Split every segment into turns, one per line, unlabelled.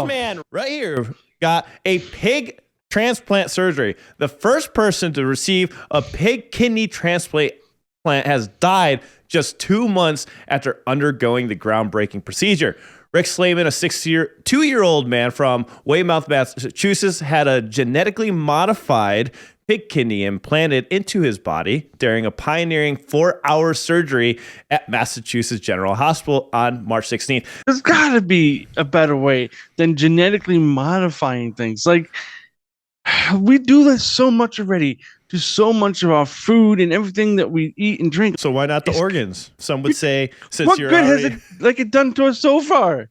man right here got a pig transplant surgery. The first person to receive a pig kidney transplant has died just 2 months after undergoing the groundbreaking procedure. Rick Slayman, a 2-year-old man from Weymouth, Massachusetts, had a genetically modified pig kidney implanted into his body during a pioneering 4-hour surgery at Massachusetts General Hospital on March 16th.
There's got to be a better way than genetically modifying things. Like, we do this so much already to so much of our food and everything that we eat and drink.
So why not the organs? Some would say, since
what
you're
good
already...
has it done to us so far?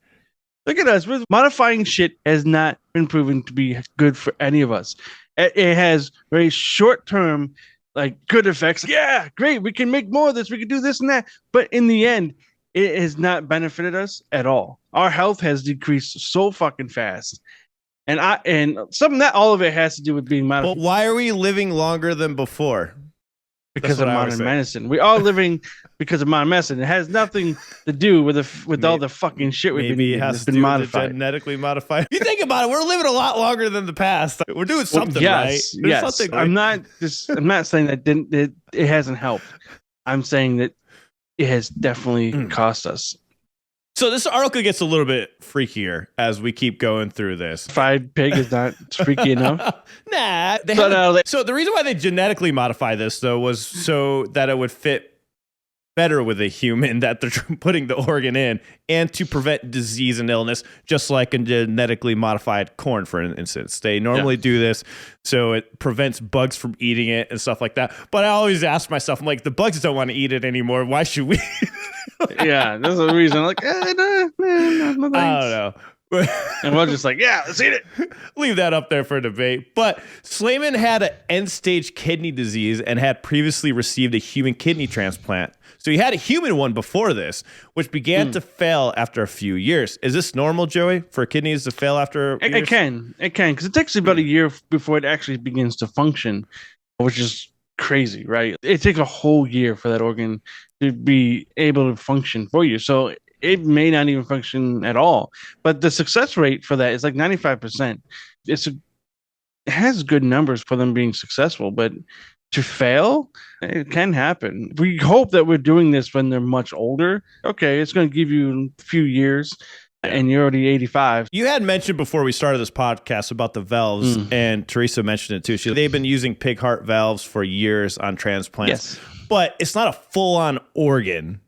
Look at us. Modifying shit has not been proven to be good for any of us. It has very short-term, like, good effects. Yeah, great. We can make more of this. We can do this and that. But in the end, it has not benefited us at all. Our health has decreased so fucking fast. And something that all of it has to do with being modified.
But why are we living longer than before?
Because of modern medicine. We are living because of modern medicine. It has nothing to do with all the fucking shit we've been eating.
Maybe it has to do with genetically modified. You think about it, we're living a lot longer than the past. We're doing something right.
Yes.
Something
I'm not saying that it hasn't helped. I'm saying that it has definitely cost us.
So this article gets a little bit freakier as we keep going through this.
Fried pig is not freaky enough.
Nah. So the reason why they genetically modify this, though, was so that it would fit better with a human that they're putting the organ in, and to prevent disease and illness, just like in genetically modified corn, for instance. They normally do this so it prevents bugs from eating it and stuff like that. But I always ask myself, I'm like, the bugs don't want to eat it anymore. Why should we?
Yeah, there's a reason. I'm like, no,
I don't know.
And we're just like, yeah, let's eat it.
Leave that up there for debate. But Slayman had an end-stage kidney disease and had previously received a human kidney transplant. So he had a human one before this, which began to fail after a few years. Is this normal, Joey, for kidneys to fail after years?
It can, because it takes about a year before it actually begins to function, which is crazy, right? It takes a whole year for that organ to be able to function for you. So it may not even function at all. But the success rate for that is like 95%. It has good numbers for them being successful, but to fail, it can happen. We hope that we're doing this when they're much older. Okay, it's going to give you a few years, and you're already 85.
You had mentioned before we started this podcast about the valves, and Teresa mentioned it too. They've been using pig heart valves for years on transplants, but it's not a full-on organ.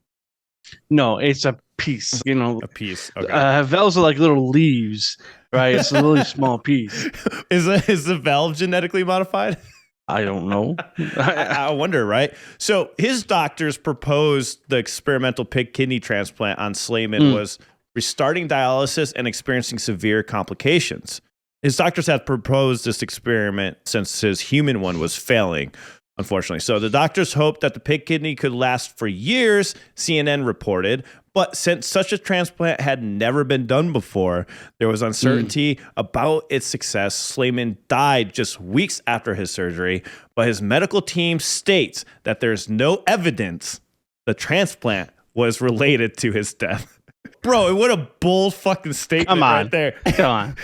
No, it's a piece.
A piece. Okay.
Valves are like little leaves, right? It's a really small piece.
Is the valve genetically modified?
I don't know.
I wonder, right? So his doctors proposed the experimental pig kidney transplant on Slayman was restarting dialysis and experiencing severe complications. His doctors had proposed this experiment since his human one was failing, unfortunately. So the doctors hoped that the pig kidney could last for years, CNN reported. But since such a transplant had never been done before, there was uncertainty about its success. Slayman died just weeks after his surgery, but his medical team states that there's no evidence the transplant was related to his death. Bro, what a bold fucking statement right there.
Come on.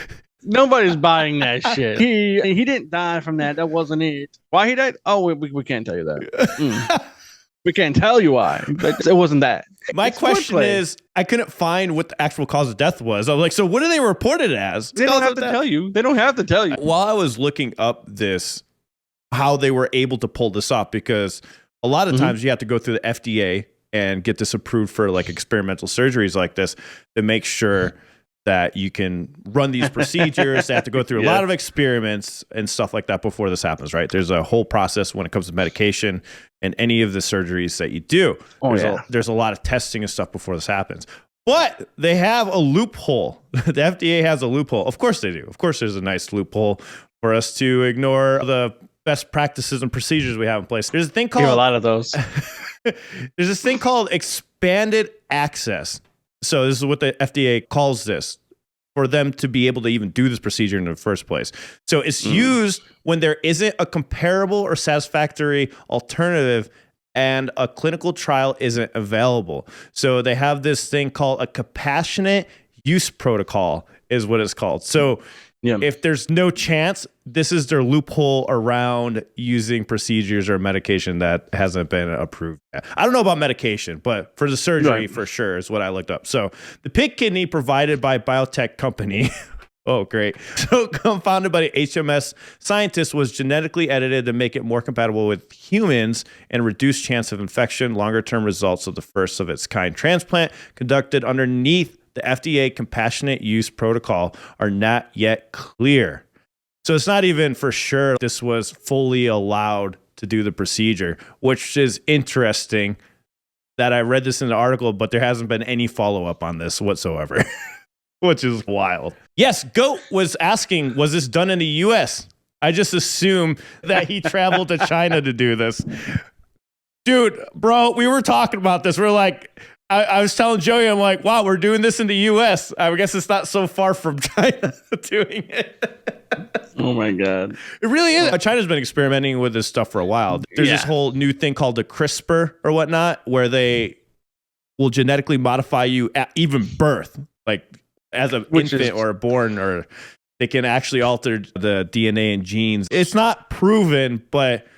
Nobody's buying that shit. He didn't die from that. That wasn't it. Why he died? Oh, we can't tell you that. We can't tell you why, but it wasn't that.
My question is, I couldn't find what the actual cause of death was. I was like, so what do they report it as?
They don't have to tell you. They don't have to tell you.
While I was looking up how they were able to pull this off, because a lot of times you have to go through the FDA and get this approved for like experimental surgeries like this to make sure that you can run these procedures. They have to go through a lot of experiments and stuff like that before this happens, right? There's a whole process when it comes to medication and any of the surgeries that you do. There's a lot of testing and stuff before this happens. But they have a loophole. The FDA has a loophole. Of course they do. Of course there's a nice loophole for us to ignore the best practices and procedures we have in place. There's a thing called...
a lot of those.
There's this thing called expanded access. So this is what the FDA calls this, for them to be able to even do this procedure in the first place. So it's used when there isn't a comparable or satisfactory alternative and a clinical trial isn't available. So they have this thing called a compassionate use protocol. is what it's called. So if there's no chance, this is their loophole around using procedures or medication that hasn't been approved yet. I don't know about medication, but for the surgery, for sure, is what I looked up. So the pig kidney provided by biotech company. Oh, great. So founded by the HMS scientists was genetically edited to make it more compatible with humans and reduce chance of infection. Longer-term results of the first of its kind transplant conducted underneath the FDA compassionate use protocol are not yet clear. So it's not even for sure this was fully allowed to do the procedure, which is interesting that I read this in the article, but there hasn't been any follow-up on this whatsoever, which is wild. Yes, Goat was asking, was this done in the U.S.? I just assume that he traveled to China to do this. Dude, bro, we were talking about this. We're like... I was telling Joey, I'm like, wow, we're doing this in the U.S. I guess it's not so far from China doing it.
Oh, my God.
It really is. China's been experimenting with this stuff for a while. There's this whole new thing called the CRISPR or whatnot, where they will genetically modify you at even birth, like as an infant or born, or they can actually alter the DNA and genes. It's not proven, but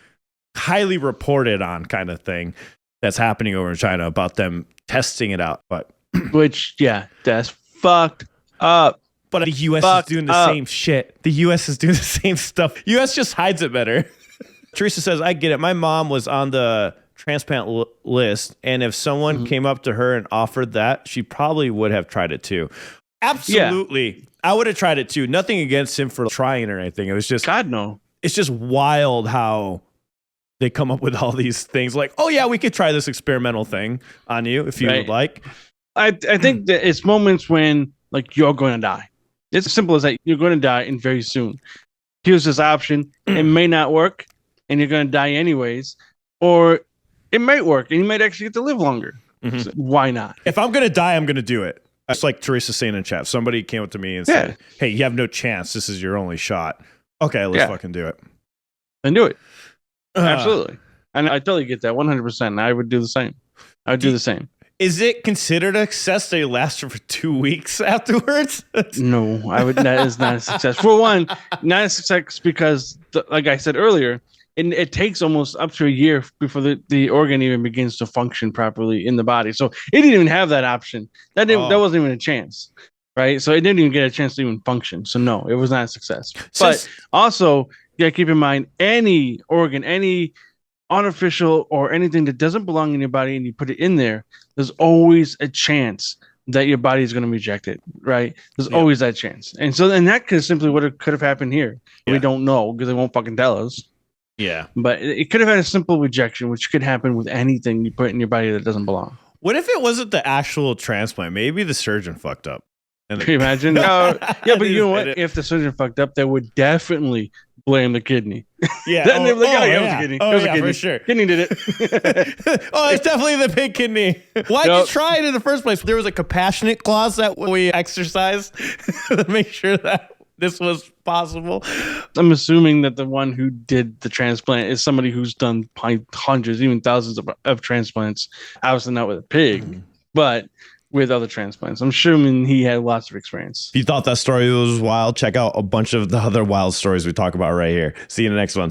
highly reported on kind of thing that's happening over in China about them testing it out. But
which, that's fucked up.
But the U.S. is doing the same shit. The U.S. is doing the same stuff. U.S. just hides it better. Teresa says, I get it. My mom was on the transplant list, and if someone came up to her and offered that, she probably would have tried it too. Absolutely. Yeah. I would have tried it too. Nothing against him for trying it or anything. It was just...
God, no.
It's just wild how... they come up with all these things like, oh, yeah, we could try this experimental thing on you if you would like.
I think that it's moments when, like, you're going to die. It's as simple as that. You're going to die, and very soon. Here's this option. It may not work, and you're going to die anyways. Or it might work, and you might actually get to live longer. So why not?
If I'm going to die, I'm going to do it. It's like Teresa saying in chat. Somebody came up to me and said, hey, you have no chance. This is your only shot. Okay, let's fucking do it.
And do it. Absolutely. And I totally get that 100%. I would do the same. I would do the same.
Is it considered a success that it lasted for 2 weeks afterwards?
No, that is not a success. For one, not a success because, like I said earlier, it takes almost up to a year before the organ even begins to function properly in the body. So it didn't even have that option. That wasn't even a chance. Right? So it didn't even get a chance to even function. So no, it was not a success. But also... yeah, keep in mind, any organ, any artificial or anything that doesn't belong in your body and you put it in there, there's always a chance that your body is going to reject it, right? There's always that chance. And so then that could simply what could have happened here. We don't know because they won't fucking tell us.
Yeah.
But it could have had a simple rejection, which could happen with anything you put in your body that doesn't belong.
What if it wasn't the actual transplant? Maybe the surgeon fucked up.
Can you imagine? Yeah, but you know what? If the surgeon fucked up, they would definitely blame the kidney.
Yeah.
Then they were like, it was a kidney.
Oh,
it was a
yeah,
kidney.
for sure.
Kidney did it.
Oh, it's definitely the pig kidney. Why'd you try it in the first place? There was a compassionate clause that we exercised to make sure that this was possible.
I'm assuming that the one who did the transplant is somebody who's done hundreds, even thousands of transplants. Obviously not with a pig, but with other transplants. I'm assuming he had lots of experience.
If you thought that story was wild, check out a bunch of the other wild stories we talk about right here. See you in the next one.